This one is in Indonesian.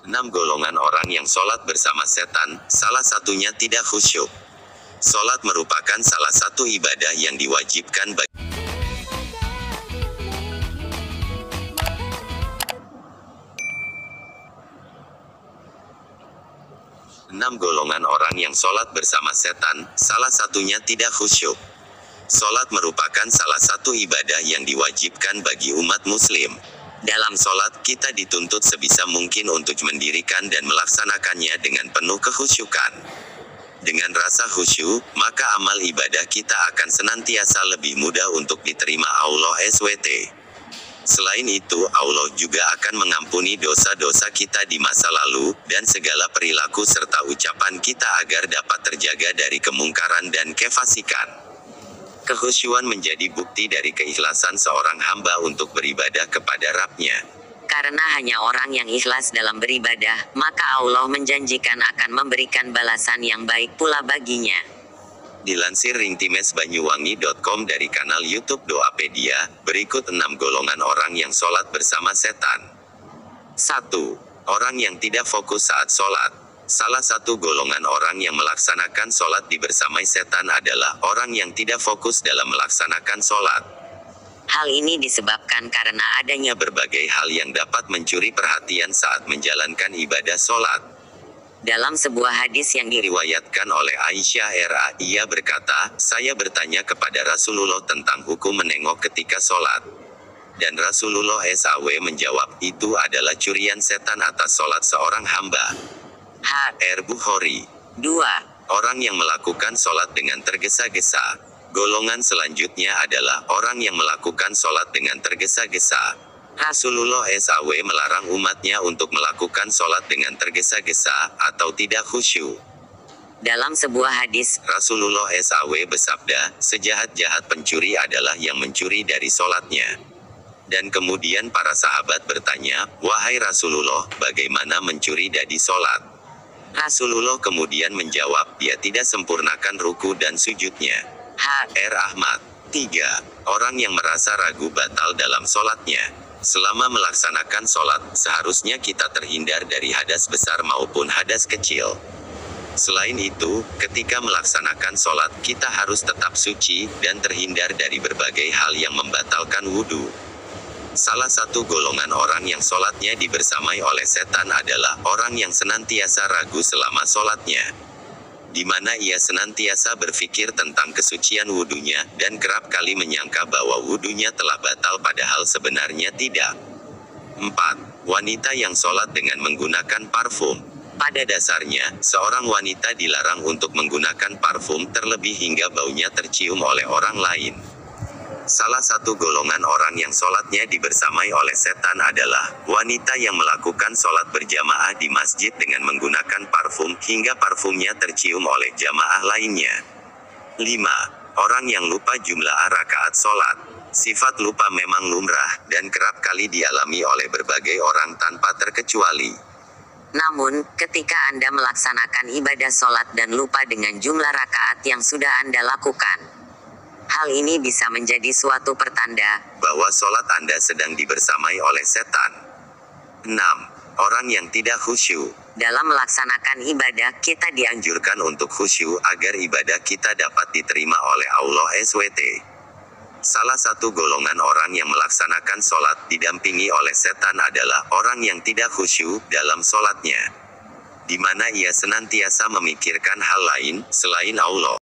6 golongan orang yang sholat bersama setan, salah satunya tidak khusyuk. Sholat merupakan salah satu ibadah yang diwajibkan bagi 6 golongan orang yang sholat bersama setan, salah satunya tidak khusyuk. Sholat merupakan salah satu ibadah yang diwajibkan bagi umat muslim. Dalam sholat, kita dituntut sebisa mungkin untuk mendirikan dan melaksanakannya dengan penuh kekhusyukan. Dengan rasa khusyuk, maka amal ibadah kita akan senantiasa lebih mudah untuk diterima Allah SWT. Selain itu, Allah juga akan mengampuni dosa-dosa kita di masa lalu, dan segala perilaku serta ucapan kita agar dapat terjaga dari kemungkaran dan kefasikan. Kekhusyuan menjadi bukti dari keikhlasan seorang hamba untuk beribadah kepada Rabb-Nya. Karena hanya orang yang ikhlas dalam beribadah, maka Allah menjanjikan akan memberikan balasan yang baik pula baginya. Dilansir ringtimesbanyuwangi.com dari kanal YouTube Doapedia, berikut 6 golongan orang yang sholat bersama setan. 1. Orang yang tidak fokus saat sholat. Salah satu golongan orang yang melaksanakan sholat dibersamai setan adalah orang yang tidak fokus dalam melaksanakan sholat. Hal ini disebabkan karena adanya berbagai hal yang dapat mencuri perhatian saat menjalankan ibadah sholat. Dalam sebuah hadis yang diriwayatkan oleh Aisyah RA, ia berkata, "Saya bertanya kepada Rasulullah tentang hukum menengok ketika sholat. Dan Rasulullah SAW menjawab, itu adalah curian setan atas sholat seorang hamba." H.R. Bukhari. 2. Orang yang melakukan sholat dengan tergesa-gesa. Golongan selanjutnya adalah orang yang melakukan sholat dengan tergesa-gesa. Rasulullah SAW melarang umatnya untuk melakukan sholat dengan tergesa-gesa, atau tidak khusyuk. Dalam sebuah hadis, Rasulullah SAW bersabda, sejahat-jahat pencuri adalah yang mencuri dari sholatnya. Dan kemudian para sahabat bertanya, wahai Rasulullah, bagaimana mencuri dari sholat? Rasulullah kemudian menjawab, dia tidak sempurnakan ruku dan sujudnya. H.R. Ahmad. 3. Orang yang merasa ragu batal dalam sholatnya. Selama melaksanakan sholat, seharusnya kita terhindar dari hadas besar maupun hadas kecil. Selain itu, ketika melaksanakan sholat, kita harus tetap suci, dan terhindar dari berbagai hal yang membatalkan wudhu. Salah satu golongan orang yang sholatnya dibersamai oleh setan adalah orang yang senantiasa ragu selama sholatnya. Di mana ia senantiasa berpikir tentang kesucian wudhunya, dan kerap kali menyangka bahwa wudhunya telah batal padahal sebenarnya tidak. 4. Wanita yang sholat dengan menggunakan parfum. Pada dasarnya, seorang wanita dilarang untuk menggunakan parfum terlebih hingga baunya tercium oleh orang lain. Salah satu golongan orang yang sholatnya dibersamai oleh setan adalah wanita yang melakukan sholat berjamaah di masjid dengan menggunakan parfum hingga parfumnya tercium oleh jamaah lainnya. 5. Orang yang lupa jumlah rakaat sholat. Sifat lupa memang lumrah, dan kerap kali dialami oleh berbagai orang tanpa terkecuali. Namun, ketika Anda melaksanakan ibadah sholat dan lupa dengan jumlah rakaat yang sudah Anda lakukan, hal ini bisa menjadi suatu pertanda bahwa sholat Anda sedang dibersamai oleh setan. 6. Orang yang tidak khusyuk. Dalam melaksanakan ibadah, kita dianjurkan untuk khusyuk agar ibadah kita dapat diterima oleh Allah SWT. Salah satu golongan orang yang melaksanakan sholat didampingi oleh setan adalah orang yang tidak khusyuk dalam sholatnya, di mana ia senantiasa memikirkan hal lain selain Allah.